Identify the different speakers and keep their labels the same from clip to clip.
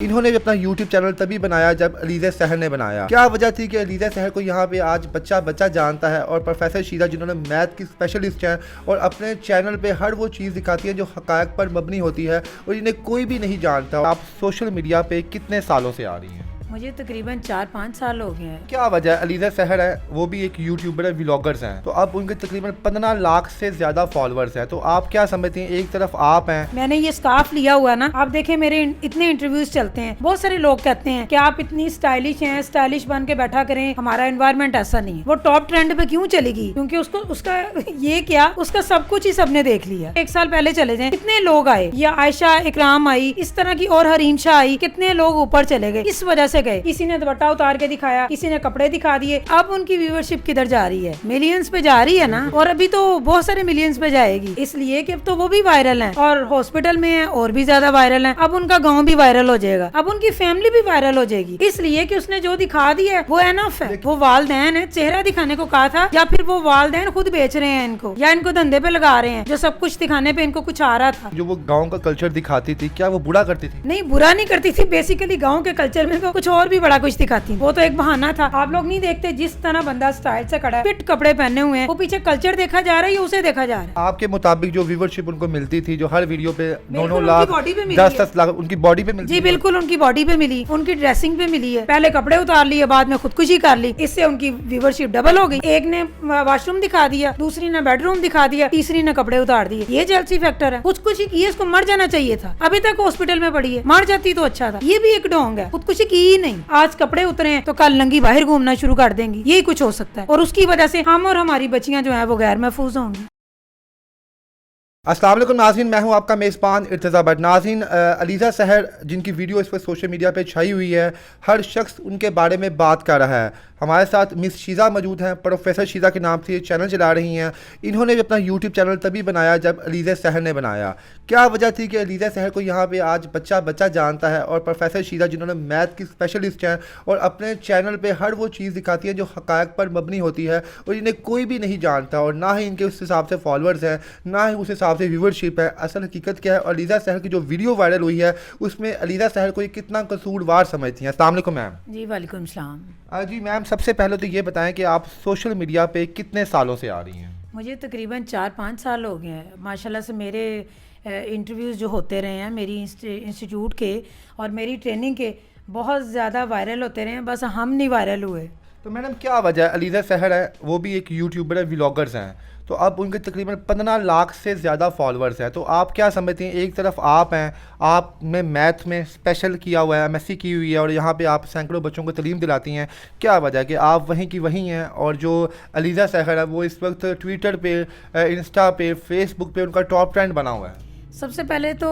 Speaker 1: इन्होंने भी अपना YouTube चैनल तभी बनाया जब अलीज़ा सहर ने बनाया। क्या वजह थी कि अलीज़ा सहर को यहाँ पे आज बच्चा जानता है और प्रोफेसर शीरा जिन्होंने मैथ की स्पेशलिस्ट हैं और अपने चैनल पे हर वो चीज़ दिखाती है जो हक़ायक़ पर मबनी होती है और इन्हें कोई भी नहीं जानता। आप सोशल मीडिया पे कितने सालों से आ रही हैं?
Speaker 2: मुझे तकरीबन 4-5 साल हो गए हैं।
Speaker 1: क्या वजह है? अलीज़ा सहर है, वो भी एक यूट्यूबर है, व्लॉगर्स हैं, तो अब उनके तकरीबन 15 लाख से ज्यादा फॉलोअर्स हैं। तो आप क्या समझती हैं? एक तरफ आप हैं,
Speaker 2: मैंने ये स्कार्फ लिया हुआ ना, आप देखें मेरे इतने इंटरव्यूज चलते हैं, बहुत सारे लोग कहते हैं कि आप इतनी स्टाइलिश हैं, स्टाइलिश बन के बैठा करें, हमारा एनवायरनमेंट ऐसा नहीं है। वो टॉप ट्रेंड पे क्यों चलेगी? क्योंकि उसको उसका ये क्या उसका सब कुछ ही सबने देख लिया। 1 साल पहले चले जाए, कितने लोग आए, या आयशा इकराम आई, इस तरह की और हरीम शाह आई, कितने लोग ऊपर चले गए, इस वजह से गए। किसी ने दुपट्टा उतार के दिखाया, किसी ने कपड़े दिखा दिए। अब उनकी व्यूअरशिप किधर जा रही है? मिलियंस पे जा रही है ना, और अभी तो बहुत सारे मिलियंस पे जाएगी, इसलिए कि अब तो वो भी वायरल हैं और हॉस्पिटल में है और भी ज्यादा वायरल हैं। अब उनका गांव भी वायरल हो जाएगा, अब उनकी फैमिली भी वायरल हो जाएगी, इसलिए कि उसने जो दिखा दिया है वो एनफ है। वो वालदैन है, चेहरा दिखाने को कहा था, या फिर वो वालदैन खुद बेच रहे हैं इनको, या इनको धंधे पे लगा रहे हैं जो सब कुछ दिखाने पे इनको कुछ आ रहा था।
Speaker 1: जो वो गाँव का कल्चर दिखाती थी, क्या वो बुरा करती थी?
Speaker 2: नहीं, बुरा नहीं करती थी। बेसिकली गाँव के कल्चर में तो कुछ और भी बड़ा कुछ दिखाती, वो तो एक बहाना था। आप लोग नहीं देखते जिस तरह बंदा स्टाइल से खड़ा है, फिट कपड़े पहने हुए हैं, वो पीछे कल्चर देखा जा रहा है या उसे देखा जा रहा है?
Speaker 1: आपके मुताबिक जो व्यूअरशिप उनको मिलती थी, जो हर वीडियो पे 9
Speaker 2: लाख,
Speaker 1: लाख 10 लाख उनकी बॉडी पे मिलती?
Speaker 2: जी बिल्कुल, उनकी बॉडी पे मिली, उनकी ड्रेसिंग पे मिली है। पहले कपड़े उतार लिए, बाद में खुदकुशी कर ली, इससे उनकी व्यूअरशिप डबल हो गई। एक ने वॉशरूम दिखा दिया, दूसरी ने बेडरूम दिखा दिया, तीसरी ने कपड़े उतार दिए। ये जेलसी फैक्टर है। खुदकुशी की है, इसको मर जाना चाहिए था, अभी तक हॉस्पिटल में पड़ी है, मर जाती तो अच्छा था। ये भी एक ढोंग है, खुदकुशी की ही नहीं। आज कपड़े उतरे हैं तो कल नंगी बाहर घूमना शुरू कर देंगी, यही कुछ हो सकता है, और उसकी वजह से हम और हमारी बच्चियां जो है वो गैर महफूज होंगी।
Speaker 1: अस्सलाम वालेकुम नाज़रीन, मैं हूं आपका मेज़बान इर्तिज़ा भट्ट। नाज़रीन, अलीज़ा सहर जिनकी वीडियो इस पर सोशल मीडिया पे छाई हुई है, हर शख्स उनके बारे में बात कर रहा है। हमारे साथ मिस शीज़ा मौजूद हैं, प्रोफेसर शीज़ा के नाम से ये चैनल चला रही हैं। इन्होंने भी अपना यूट्यूब चैनल तभी बनाया जब अलीज़ा सहर ने बनाया। क्या वजह थी कि अलीज़ा सहर को यहाँ पे आज बच्चा जानता है और प्रोफेसर शीज़ा जिन्होंने मैथ की स्पेशलिस्ट हैं और अपने चैनल पे हर वो चीज़ दिखाती है जो हक़ायक़ पर मबनी होती है और इन्हें कोई भी नहीं जानता, और ना ही इनके उस हिसाब से फॉलोअर्स हैं, ना ही उस हिसाब से व्यूअरशिप है। असल हकीकत क्या है, और अलीज़ा सहर की जो वीडियो वायरल हुई है उसमें अलीज़ा सहर को ये कितना कसूरवार समझती हैं? अस्सलाम वालेकुम मैम।
Speaker 2: जी वालेकुम सलाम।
Speaker 1: जी मैम, सबसे पहले तो ये बताएं कि आप सोशल मीडिया पे कितने सालों से आ रही हैं?
Speaker 2: मुझे तकरीबन 4-5 साल हो गए हैं। माशाल्लाह से मेरे इंटरव्यूज़ जो होते रहे हैं मेरी इंस्टीट्यूट के और मेरी ट्रेनिंग के, बहुत ज़्यादा वायरल होते रहे हैं, बस हम नहीं वायरल हुए।
Speaker 1: तो मैडम क्या वजह है? अलीज़ा सहर है, वो भी एक यूट्यूबर है, व्लॉगर्स हैं, तो अब उनके तकरीबन 15 लाख से ज़्यादा फॉलोअर्स हैं। तो आप क्या समझती हैं? एक तरफ आप हैं, आपने मैथ में स्पेशल किया हुआ है, MSc की हुई है, और यहाँ पे आप सैकड़ों बच्चों को तालीम दिलाती हैं। क्या वजह है कि आप वहीं की वहीं हैं, और जो अलीज़ा सहर है वो इस वक्त ट्विटर पे, इंस्टा पे, फेसबुक पे उनका टॉप ट्रेंड बना हुआ है?
Speaker 2: सबसे पहले तो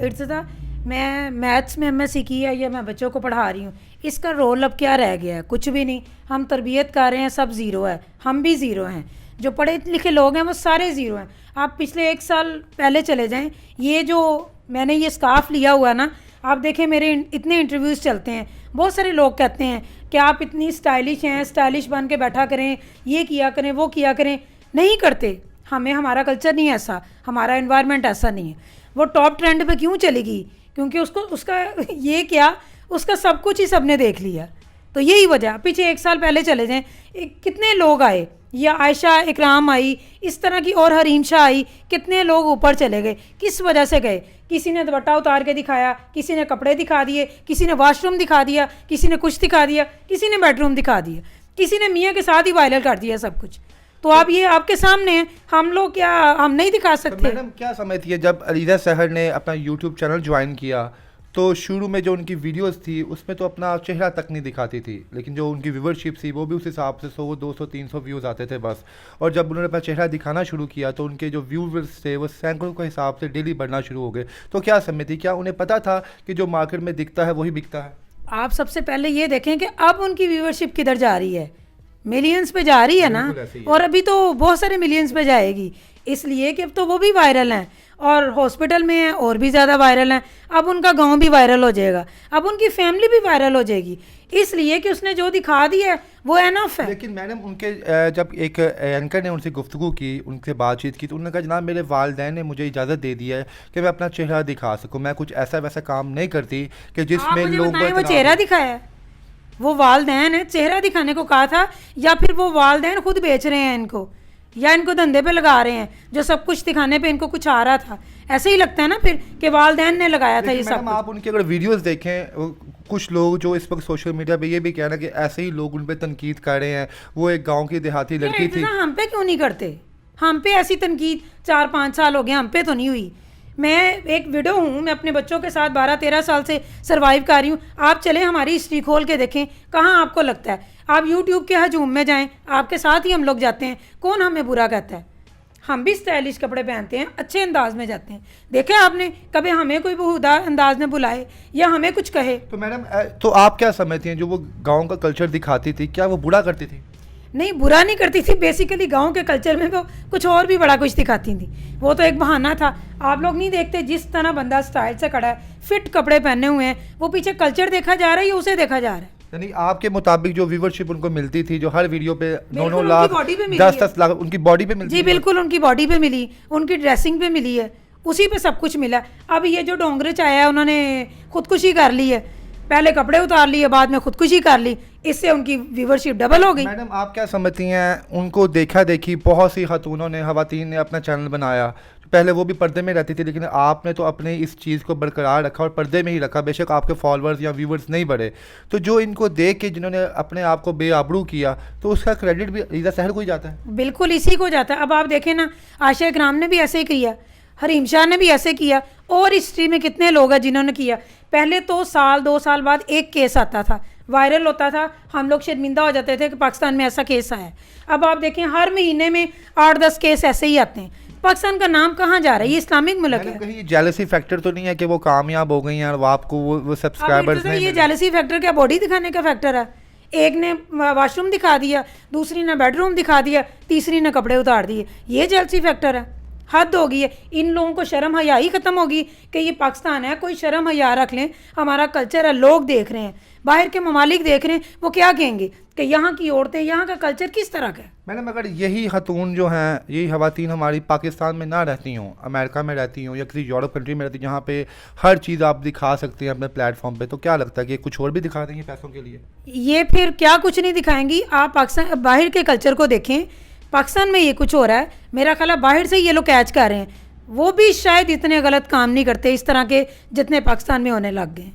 Speaker 2: इर्तिज़ा, मैं मैथ्स में MSc की है या मैं बच्चों को पढ़ा रही हूँ, इसका रोल अब क्या रह गया है? कुछ भी नहीं। हम तरबियत कर रहे हैं, सब ज़ीरो है, हम भी ज़ीरो हैं, जो पढ़े लिखे लोग हैं वो सारे ज़ीरो हैं। आप पिछले 1 साल पहले चले जाएं, ये जो मैंने ये स्कार्फ लिया हुआ ना, आप देखें मेरे इतने इंटरव्यूज़ चलते हैं, बहुत सारे लोग कहते हैं कि आप इतनी स्टाइलिश हैं, स्टाइलिश बन के बैठा करें, ये किया करें, वो किया करें। नहीं करते, हमें हमारा कल्चर नहीं ऐसा, हमारा एनवायरनमेंट ऐसा नहीं है। वो टॉप ट्रेंड पे क्यों चलेगी? क्योंकि उसको उसका ये क्या उसका सब कुछ ही सबने देख लिया, तो यही वजह। पीछे 1 साल पहले चले जाएं, कितने लोग आए, या आयशा इकराम आई, इस तरह की और हरीम शाह आई, कितने लोग ऊपर चले गए, किस वजह से गए? किसी ने दुपट्टा उतार के दिखाया, किसी ने कपड़े दिखा दिए, किसी ने वॉशरूम दिखा दिया, किसी ने कुछ दिखा दिया, किसी ने बेडरूम दिखा दिया, किसी ने मियाँ के साथ ही वायरल कर दिया सब कुछ। तो आप ये आपके सामने हैं, हम लोग क्या हम नहीं दिखा सकते?
Speaker 1: तो मैडम क्या समझती है, जब अलीज़ा सहर ने अपना यूट्यूब चैनल ज्वाइन किया तो शुरू में जो उनकी वीडियोस थी उसमें तो अपना चेहरा तक नहीं दिखाती थी, लेकिन जो उनकी व्यूअरशिप थी वो भी उस हिसाब से 100, 200, 300 व्यूज़ आते थे बस। और जब उन्होंने अपना चेहरा दिखाना शुरू किया तो उनके जो व्यूवर्स थे वो सैकड़ों के हिसाब से डेली बढ़ना शुरू हो गए। तो क्या समझती, क्या उन्हें पता था कि जो मार्केट में दिखता है वही बिकता है?
Speaker 2: आप सबसे पहले ये देखें कि अब उनकी व्यूअरशिप किधर जा रही है? मिलियंस पे जा रही है ना, और अभी तो बहुत सारे मिलियंस पे जाएगी, इसलिए कि अब तो वो भी वायरल हैं और हॉस्पिटल में है और भी ज़्यादा वायरल हैं। अब उनका गांव भी वायरल हो जाएगा, अब उनकी फैमिली भी वायरल हो जाएगी, इसलिए कि उसने जो दिखा दिया है वो एनफ है।
Speaker 1: लेकिन मैडम उनके जब एक एंकर ने उनसे गुफ्तगू की, उनसे बातचीत की, तो उन्होंने कहा जनाब मेरे वालिदैन ने मुझे इजाज़त दे दी है कि मैं अपना चेहरा दिखा सकूं, मैं कुछ ऐसा वैसा काम नहीं करती कि
Speaker 2: आप
Speaker 1: जिसमें
Speaker 2: मुझे
Speaker 1: लोगों
Speaker 2: बताएं,
Speaker 1: को
Speaker 2: वो
Speaker 1: इतना-
Speaker 2: चेहरा दिखाया है? वो वालदैन है, चेहरा दिखाने को कहा था, या फिर वो वालदैन खुद बेच रहे हैं इनको, या इनको धंधे पे लगा रहे हैं जो सब कुछ दिखाने पे इनको कुछ आ रहा था? ऐसे ही लगता है ना फिर कि वालदैन ने लगाया था ये
Speaker 1: लेकिन
Speaker 2: सब
Speaker 1: मैडम
Speaker 2: कुछ।
Speaker 1: आप उनकी अगर वीडियोस देखें, कुछ लोग जो इस वक्त सोशल मीडिया पे ये भी कह रहे हैं कि ऐसे ही लोग उन पे तनकीद कर रहे हैं, वो एक गांव की देहाती
Speaker 2: यार,
Speaker 1: लड़की थी।
Speaker 2: इतना हम पे क्यों नहीं करते? हम पे ऐसी तनकीद 4-5 साल हो गए, हम पे तो नहीं हुई। मैं एक विडो हूँ, मैं अपने बच्चों के साथ 12-13 साल से सरवाइव कर रही हूँ। आप चले हमारी हिस्ट्री खोल के देखें, कहाँ आपको लगता है? आप यूट्यूब के हजूम में जाएं, आपके साथ ही हम लोग जाते हैं, कौन हमें बुरा कहता है? हम भी स्टाइलिश कपड़े पहनते हैं, अच्छे अंदाज में जाते हैं। देखा आपने कभी हमें कोई बेहुदा अंदाज में बुलाए या हमें कुछ कहे?
Speaker 1: तो मैडम तो आप क्या समझती हैं जो वो गांव का कल्चर दिखाती थी, क्या वो बुरा करती थी?
Speaker 2: नहीं, बुरा नहीं करती थी। बेसिकली गांव के कल्चर में वो कुछ और भी बड़ा कुछ दिखाती थी। वो तो एक बहाना था। आप लोग नहीं देखते जिस तरह बंदा स्टाइल से खड़ा है, फिट कपड़े पहने हुए हैं, वो पीछे कल्चर देखा जा रहा है या उसे देखा जा रहा है?
Speaker 1: यानी आपके मुताबिक जो व्यूवरशिप उनको मिलती थी, जो हर वीडियो पे 9-9
Speaker 2: उनकी
Speaker 1: लाख
Speaker 2: body पे मिली
Speaker 1: 10-10 लाख उनकी बॉडी पे मिलती
Speaker 2: जी
Speaker 1: थी।
Speaker 2: बिल्कुल, उनकी बॉडी पे मिली, उनकी ड्रेसिंग पे मिली है, उसी पे सब कुछ मिला। अब ये जो डोंगरे आया है, उन्होंने खुदकुशी कर ली है, पहले कपड़े उतार लिए, बाद में खुदकुशी कर ली, इससे उनकी व्यूवरशिप डबल हो गई।
Speaker 1: मैडम आप क्या समझती हैं, उनको देखा देखी बहुत सी खातूनों ने, खवातीन ने अपना चैनल बनाया, पहले वो भी पर्दे में रहती थी, लेकिन आपने तो अपने इस चीज़ को बरकरार रखा और पर्दे में ही रखा, बेशक आपके फॉलोअर्स या व्यूवर्स नहीं बढ़े, तो जो इनको देख के जिन्होंने अपने आप को बेआबरू किया, तो उसका क्रेडिट भी अलीज़ा सहर को ही जाता है।
Speaker 2: बिल्कुल इसी को जाता है। अब आप देखें ना, आशिया इकराम ने भी ऐसे ही किया, हरीम शाह ने भी ऐसे किया, और हिस्ट्री में कितने लोग हैं जिन्होंने किया। पहले तो 1-2 साल बाद एक केस आता था, वायरल होता था, हम लोग शर्मिंदा हो जाते थे कि पाकिस्तान में ऐसा केस आया है। अब आप देखें हर महीने में 8-10 केस ऐसे ही आते हैं। पाकिस्तान का नाम कहाँ जा रहा है? ये इस्लामिक मुल्क है।
Speaker 1: कहीं जेलसी फैक्टर तो नहीं है कि वो कामयाब हो गई हैं और वो आपको वो
Speaker 2: अब
Speaker 1: सब्सक्राइबर्स
Speaker 2: इर्तिजा,
Speaker 1: नहीं
Speaker 2: ये
Speaker 1: मिले?
Speaker 2: जेलसी फैक्टर क्या बॉडी दिखाने का फैक्टर है? एक ने वॉशरूम दिखा दिया, दूसरी ने बेडरूम दिखा दिया, तीसरी ने कपड़े उतार दिए, ये जेलसी फैक्टर है? हद हो गई है। इन लोगों को शर्म हया ही ख़त्म होगी कि ये पाकिस्तान है, कोई शर्म हया रख लें, हमारा कल्चर है, लोग देख रहे हैं, बाहर के ममालिक देख रहे हैं, वो क्या कहेंगे कि यहाँ की औरतें, यहाँ का कल्चर किस तरह का है?
Speaker 1: मैडम अगर यही खतून जो हैं, यही खवातीन हमारी पाकिस्तान में ना रहती हों, अमेरिका में रहती हों या किसी यूरोप कंट्री में रहती, जहाँ पे हर चीज़ आप दिखा सकते हैं अपने प्लेटफॉर्म पे, तो क्या लगता है कि कुछ और भी दिखा देंगे पैसों के लिए?
Speaker 2: ये फिर क्या कुछ नहीं दिखाएंगी? आप पाकिस्तान बाहर के कल्चर को देखें, पाकिस्तान में ये कुछ हो रहा है, मेरा ख्याल है बाहर से ये लोग कैच कर रहे हैं, वो भी शायद इतने गलत काम नहीं करते इस तरह के जितने पाकिस्तान में होने लग गए।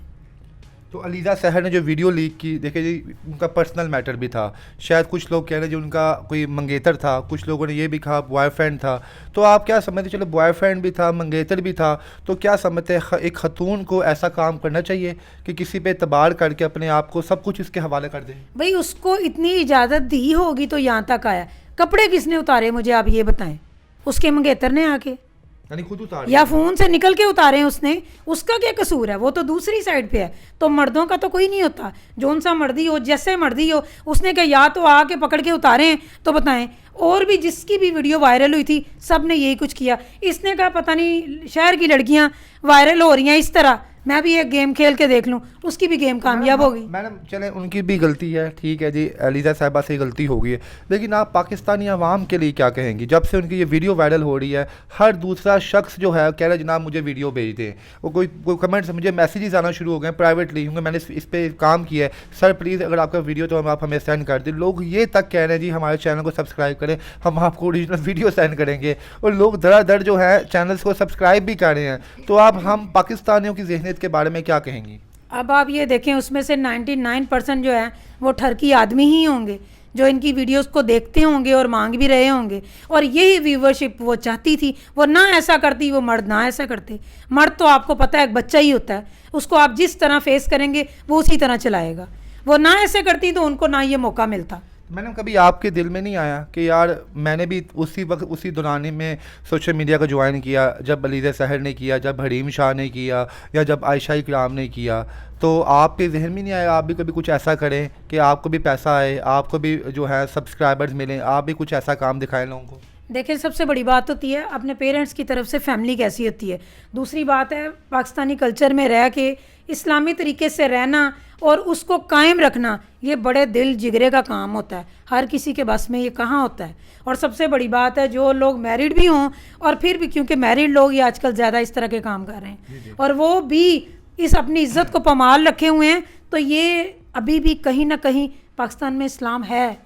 Speaker 1: तो अलीज़ा सहर ने जो वीडियो लीक की, देखिए जी उनका पर्सनल मैटर भी था, शायद कुछ लोग कह रहे हैं जो उनका कोई मंगेतर था, कुछ लोगों ने ये भी कहा बॉयफ्रेंड था, तो आप क्या समझते? चलो बॉयफ्रेंड भी था, मंगेतर भी था, तो क्या समझते हैं एक खतून को ऐसा काम करना चाहिए कि किसी पे एतबार करके अपने आप को सब कुछ इसके हवाले कर दे?
Speaker 2: भाई उसको इतनी इजाज़त दी होगी तो यहाँ तक आया। कपड़े किसने उतारे मुझे आप ये बताएं? उसके मंगेतर ने आके,
Speaker 1: यानी खुद उतार
Speaker 2: या फ़ोन से निकल के उतारे उसने? उसका क्या कसूर है? वो तो दूसरी साइड पे है। तो मर्दों का तो कोई नहीं होता, जौन सा मर्दी हो, जैसे मर्दी हो, उसने क्या या तो आके पकड़ के उतारे हैं? तो बताएं। और भी जिसकी भी वीडियो वायरल हुई थी, सब ने यही कुछ किया। इसने कहा पता नहीं शहर की लड़कियां वायरल हो रही हैं इस तरह, मैं भी एक गेम खेल के देख लूं, उसकी भी गेम कामयाब हो गई।
Speaker 1: मैडम चलें उनकी भी गलती है, ठीक है जी, अलीज़ा साहिबा से गलती हो गई है, लेकिन आप पाकिस्तानी अवाम के लिए क्या कहेंगी? जब से उनकी ये वीडियो वायरल हो रही है, हर दूसरा शख्स जो है कह रहा है जनाब मुझे वीडियो भेज दें, वो कोई कमेंट्स, मुझे मैसेजेस आना शुरू हो गए प्राइवेटली, क्योंकि मैंने इस पर काम किया है, सर प्लीज़ अगर आपका वीडियो तो आप हमें सेंड कर दें। लोग ये तक कह रहे हैं जी हमारे चैनल को सब्सक्राइब करें, हम आपको ओरिजिनल वीडियो सेंड करेंगे, और लोग धड़ाधड़ जो है चैनल्स को सब्सक्राइब भी कर रहे हैं। तो आप हम पाकिस्तानियों की ज़हनियत के बारे में क्या कहेंगी?
Speaker 2: अब आप ये देखें, उसमें से 99% जो है वो ठरकी आदमी ही होंगे जो इनकी वीडियोस को देखते होंगे और मांग भी रहे होंगे, और यही व्यूवरशिप वो चाहती थी। वो ना ऐसा करती, वो मर्द ना ऐसा करते। मर्द तो आपको पता है एक बच्चा ही होता है, उसको आप जिस तरह फेस करेंगे वो उसी तरह चलाएगा। वो ना ऐसे करती तो उनको ना ये मौका मिलता।
Speaker 1: मैडम कभी आपके दिल में नहीं आया कि यार मैंने भी उसी वक्त उसी दौरान में सोशल मीडिया को ज्वाइन किया, जब अलीज़ा सहर ने किया, जब हरीम शाह ने किया, या जब आयशा इकराम ने किया, तो आपके जहन में नहीं आया आप भी कभी कुछ ऐसा करें कि आपको भी पैसा आए, आपको भी जो है सब्सक्राइबर्स मिलें, आप भी कुछ ऐसा काम दिखाएं लोगों को?
Speaker 2: देखिए, सबसे बड़ी बात होती है अपने पेरेंट्स की तरफ से फैमिली कैसी होती है। दूसरी बात है पाकिस्तानी कल्चर में रह के इस्लामी तरीके से रहना और उसको कायम रखना, ये बड़े दिल जिगरे का काम होता है, हर किसी के बस में ये कहाँ होता है। और सबसे बड़ी बात है जो लोग मैरिड भी हों और फिर भी, क्योंकि मैरिड लोग ही आजकल ज़्यादा इस तरह के काम कर रहे हैं और वो भी इस अपनी इज़्ज़त को पमाल रखे हुए हैं, तो ये अभी भी कहीं ना कहीं पाकिस्तान में इस्लाम है।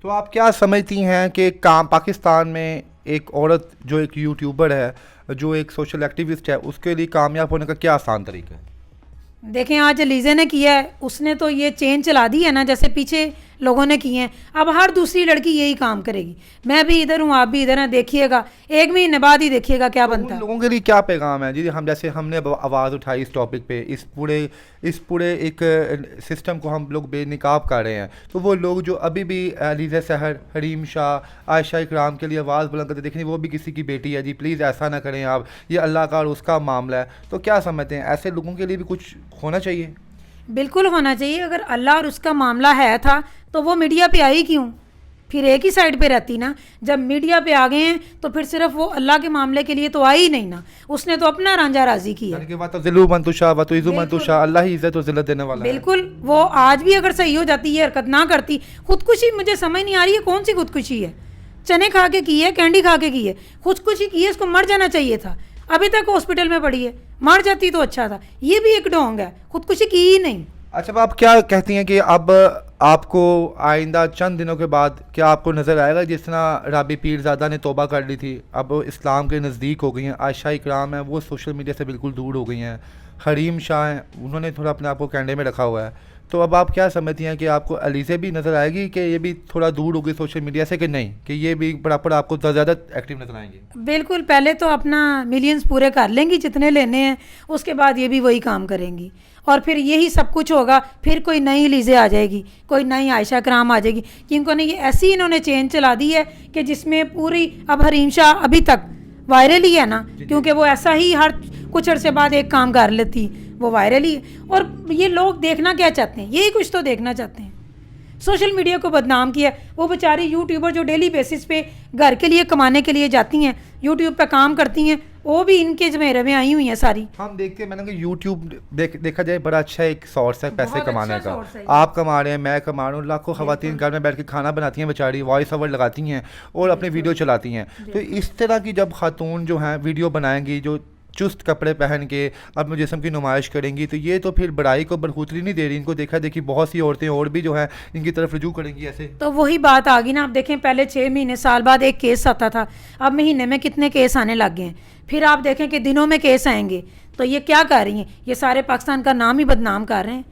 Speaker 1: तो आप क्या समझती हैं कि काम पाकिस्तान में एक औरत जो एक यूट्यूबर है, जो एक सोशल एक्टिविस्ट है, उसके लिए कामयाब होने का क्या आसान तरीका है?
Speaker 2: देखें, आज अलीज़ा ने किया है, उसने तो ये चेन चला दी है ना, जैसे पीछे लोगों ने किए हैं, अब हर दूसरी लड़की यही काम करेगी। मैं भी इधर हूँ, आप भी इधर हैं, देखिएगा 1 महीने बाद ही देखिएगा क्या
Speaker 1: तो
Speaker 2: बनता
Speaker 1: उन
Speaker 2: है।
Speaker 1: लोगों के लिए क्या पैगाम है जी? हम जैसे हमने अब आवाज़ उठाई इस टॉपिक पे, इस पूरे एक सिस्टम को हम लोग बेनकाब कर रहे हैं, तो वो लोग जो अभी भी अलीज़ा सहर, हरीम शाह, आयशा इकराम के लिए आवाज़ बुलंद करते देखें, वो भी किसी की बेटी है जी, प्लीज़ ऐसा ना करें आप, ये अल्लाह का और उसका मामला है। तो क्या समझते हैं, ऐसे लोगों के लिए भी कुछ होना चाहिए?
Speaker 2: बिल्कुल होना चाहिए। अगर अल्लाह और उसका मामला है था तो वो मीडिया पे आई क्यों? फिर एक ही साइड पे रहती ना। जब मीडिया पे आ गए हैं तो फिर सिर्फ वो अल्लाह के मामले के लिए तो आई ही नहीं ना, उसने तो अपना रांझा राजी किया।
Speaker 1: यानी कि वा तो ज़िल्लु मन तुशा व तो इज़्ज़ु मन तुशा, अल्लाह ही इज़्ज़त और ज़िल्लत देने वाला है।
Speaker 2: बिल्कुल, वो आज भी अगर सही हो जाती है, हरकत ना करती, खुदकुशी मुझे समझ नहीं आ रही है कौन सी खुदकुशी है। चने खा के की है, कैंडी खा के की है, खुदकुशी की है, इसको मर जाना चाहिए था। अभी तक हॉस्पिटल में पड़ी है, मर जाती तो अच्छा था। ये भी एक ढोंग है, खुदकुशी की ही नहीं।
Speaker 1: अच्छा, अब आप क्या कहती हैं कि अब आपको आइंदा चंद दिनों के बाद क्या आपको नज़र आएगा जिस तरह राबी पीरज़ादा ने तौबा कर ली थी, अब वो इस्लाम के नज़दीक हो गई हैं, आयशा इकराम है वो सोशल मीडिया से बिल्कुल दूर हो गई हैं, हरीम शाह हैं उन्होंने थोड़ा अपने आप को कैंडे में रखा हुआ है, तो अब आप क्या समझती हैं कि आपको अलीज़ा भी नज़र आएगी कि ये भी थोड़ा दूर होगी सोशल मीडिया से, कि नहीं कि ये भी बराबर आपको ज़्यादा एक्टिव नज़र आएंगी?
Speaker 2: बिल्कुल, पहले तो अपना मिलियंस पूरे कर लेंगी जितने लेने हैं, उसके बाद ये भी वही काम करेंगी और फिर यही सब कुछ होगा। फिर कोई नई लीज़े आ जाएगी, कोई नई आयशा कराम आ जाएगी, क्योंकि नहीं, ये ऐसी इन्होंने चेन चला दी है कि जिसमें पूरी, अब हरीम शाह अभी तक वायरल ही है ना, क्योंकि वो ऐसा ही हर कुछ अरसे बाद एक काम कर लेती, वो वायरल ही है। और ये लोग देखना क्या चाहते हैं, यही कुछ तो देखना चाहते हैं। सोशल मीडिया को बदनाम किया। वो बेचारी यूट्यूबर जो डेली बेसिस पे घर के लिए कमाने के लिए जाती हैं, यूट्यूब पे काम करती हैं, वो भी इनके जमेरे में आई हुई हैं सारी।
Speaker 1: हम देखते हैं, मैंने कहा यूट्यूब देखा जाए बड़ा अच्छा एक सोर्स है पैसे
Speaker 2: बहुत
Speaker 1: कमाने
Speaker 2: अच्छा
Speaker 1: का।
Speaker 2: source है।
Speaker 1: आप कमा रहे हैं, मैं कमा रहा हूँ, लाखों खवातीन घर में बैठ के खाना बनाती हैं बेचारी, वॉइस ओवर लगाती हैं और अपने वीडियो चलाती हैं। तो इस तरह की जब खातून जो हैं वीडियो बनाएंगी, जो चुस्त कपड़े पहन के अपने जिस्म की नुमाइश करेंगी, तो ये तो फिर बड़ाई को बढ़ोतरी नहीं दे रही। इनको देखा देखी बहुत सी औरतें और भी जो हैं इनकी तरफ रुजू करेंगी ऐसे।
Speaker 2: तो वही बात आ गई ना। आप देखें, पहले 6 महीने साल बाद एक केस आता था, अब महीने में कितने केस आने लग गए हैं। फिर आप देखें कि दिनों में केस आएंगे। तो ये क्या कर रही हैं, ये सारे पाकिस्तान का नाम ही बदनाम कर रहे हैं।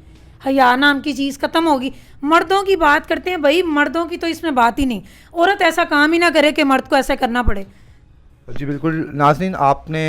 Speaker 2: हया नाम की चीज़ ख़त्म होगी। मर्दों की बात करते हैं भाई, मर्दों की तो इसमें बात ही नहीं। औरत ऐसा काम ही ना करे कि मर्द को ऐसा करना पड़े।
Speaker 1: जी बिल्कुल नाज़रीन, आपने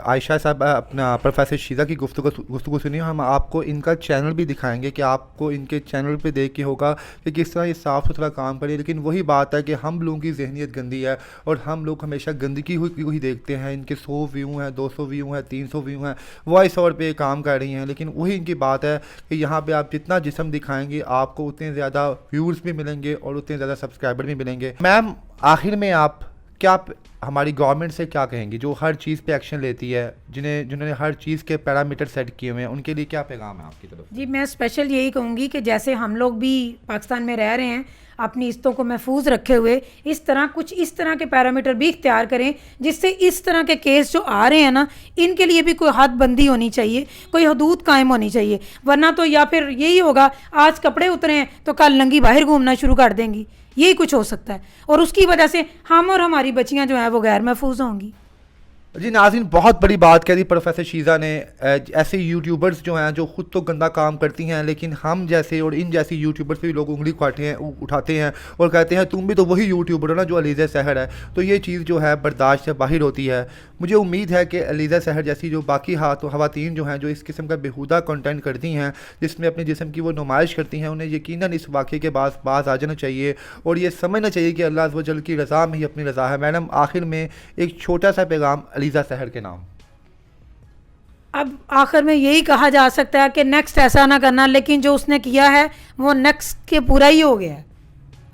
Speaker 1: आयशा साहब अपना प्रोफेसर शीज़ा की गुफ्तगू सुनी। हम आपको इनका चैनल भी दिखाएंगे कि आपको इनके चैनल पे देख के होगा कि किस तरह ये साफ़ सुथरा काम करें। लेकिन वही बात है कि हम लोगों की जहनीत गंदी है और हम लोग हमेशा गंदगी हुई देखते हैं। इनके 100 व्यू हैं, 200 व्यू हैं, 300 व्यू हैं, वॉइस ओवर पे काम कर रही हैं। लेकिन वही इनकी बात है कि यहाँ पर आप जितना जिस्म दिखाएँगे आपको उतने ज़्यादा व्यूज़ भी मिलेंगे और उतने ज़्यादा सब्सक्राइबर भी मिलेंगे। मैम, आखिर में आप क्या हमारी गवर्नमेंट से क्या कहेंगी जो हर चीज़ पे एक्शन लेती है, जिन्होंने हर चीज़ के पैरामीटर सेट किए हुए हैं, उनके लिए क्या पैगाम है आपकी तरफ?
Speaker 2: जी, मैं स्पेशल यही कहूँगी कि जैसे हम लोग भी पाकिस्तान में रह रहे हैं, अपनी इज़्ज़तों को महफूज रखे हुए इस तरह के पैरामीटर भी इख्तियार करें, जिससे इस तरह के केस जो आ रहे हैं ना, इनके लिए भी कोई हद बंदी होनी चाहिए, कोई हदूद कायम होनी चाहिए। वरना तो या फिर यही होगा, आज कपड़े उतरे हैं तो कल नंगी बाहर घूमना शुरू कर देंगी, यही कुछ हो सकता है। और उसकी वजह से हम और हमारी बच्चियां जो हैं वो गैर महफूज होंगी।
Speaker 1: जी नाज़रीन, बहुत बड़ी बात कह दी प्रोफेसर शीज़ा ने। ऐसे यूट्यूबर्स जो हैं जो ख़ुद तो गंदा काम करती हैं, लेकिन हम जैसे और इन जैसी यूट्यूबर्स पे लोग उंगली उठाते हैं और कहते हैं तुम भी तो वही यूट्यूबर हो ना जो अलीज़ा सहर है। तो ये चीज़ जो है बर्दाश्त से बाहर होती है। मुझे उम्मीद है कि अलीज़ा सहर जैसी जो बाकी ख़वातीन जो हैं जो इस किस्म का बेहुदा कंटेंट करती हैं, जिसमें अपने जिस्म की वो नुमाइश करती हैं, उन्हें यकीनन इस वाक़े के बाज आ जाना चाहिए और ये समझना चाहिए कि अल्लाह अज़्ज़ व जल की रज़ा में ही अपनी रज़ा है। मैडम, आखिर में एक छोटा सा पैगाम अलीज़ा सहर के नाम।
Speaker 2: अब आखिर में यही कहा जा सकता है कि नेक्स्ट ऐसा ना करना, लेकिन जो उसने किया है वो नेक्स्ट के पूरा ही हो गया है।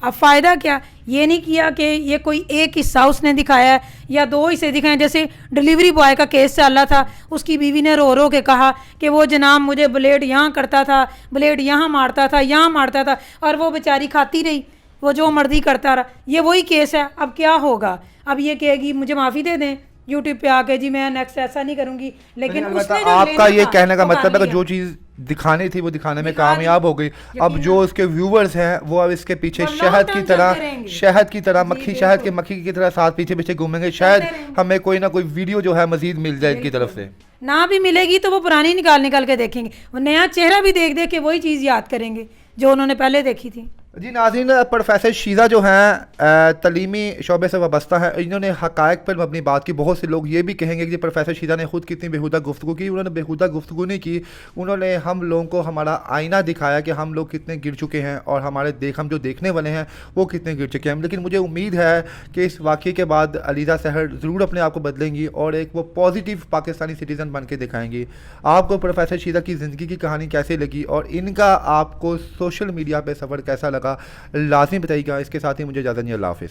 Speaker 2: अब फ़ायदा क्या, ये नहीं किया कि ये कोई एक हिस्सा उसने दिखाया है या दो हिस्से दिखाए। जैसे डिलीवरी बॉय का केस चल रहा था, उसकी बीवी ने रो रो के कहा कि वो जनाब मुझे ब्लेड यहाँ करता था, ब्लेड यहाँ मारता था, यहाँ मारता था, और वो बेचारी खाती रही, वो जो मर्जी करता रहा। ये वही केस है। अब क्या होगा? अब ये कहेगी मुझे माफ़ी दे दें यूट्यूब पे आके, जी मैं नेक्स्ट ऐसा नहीं करूँगी। लेकिन उसने जो
Speaker 1: आपका
Speaker 2: लेना
Speaker 1: ये
Speaker 2: था,
Speaker 1: कहने का
Speaker 2: वो
Speaker 1: मतलब है
Speaker 2: कर
Speaker 1: कि जो
Speaker 2: लिया।
Speaker 1: चीज़ दिखानी थी वो दिखाने में
Speaker 2: दिखा दी।
Speaker 1: कामयाब हो गई। अब जो उसके व्यूवर्स हैं वो अब इसके पीछे
Speaker 2: वो long
Speaker 1: शहद की
Speaker 2: term
Speaker 1: तरह
Speaker 2: चलते रहेंगे।
Speaker 1: शहद की तरह
Speaker 2: जी,
Speaker 1: मक्खी शहद के
Speaker 2: बिल्कुल।
Speaker 1: मक्खी की तरह साथ पीछे पीछे घूमेंगे। शायद
Speaker 2: रहेंगे।
Speaker 1: हमें कोई ना कोई वीडियो जो है मजीद मिल जाए इनकी तरफ से।
Speaker 2: ना भी मिलेगी तो वो पुरानी निकाल निकाल के देखेंगे, वो नया चेहरा भी देख देख के वही चीज़ याद करेंगे जो उन्होंने पहले देखी थी।
Speaker 1: जी नाज़रीन, प्रोफेसर शीज़ा जो हैं तलीमी शोबे से वाबस्ता है, इन्होंने हक़ाइक़ पर अपनी बात की। बहुत से लोग ये भी कहेंगे कि प्रोफेसर शीज़ा ने खुद कितनी बेहुदा गुफ्तगू की। उन्होंने बेहुदा गुफ्तगू नहीं की, उन्होंने हम लोगों को हमारा आईना दिखाया कि हम लोग कितने गिर चुके हैं और हम जो देखने वाले हैं वो कितने गिर चुके हैं। लेकिन मुझे उम्मीद है कि इस वाक़े के बाद अलीज़ा सहर ज़रूर अपने आप को बदलेंगी और एक वो पॉजिटिव पाकिस्तानी सिटीज़न बन के दिखाएंगी। आपको प्रोफेसर शीज़ा की ज़िंदगी की कहानी कैसे लगी और इनका आपको सोशल मीडिया पर सफ़र कैसा लगा, लाज़मी बताइएगा। इसके साथ ही मुझे इजाज़त नहीं, अल्लाह हाफ़िज़।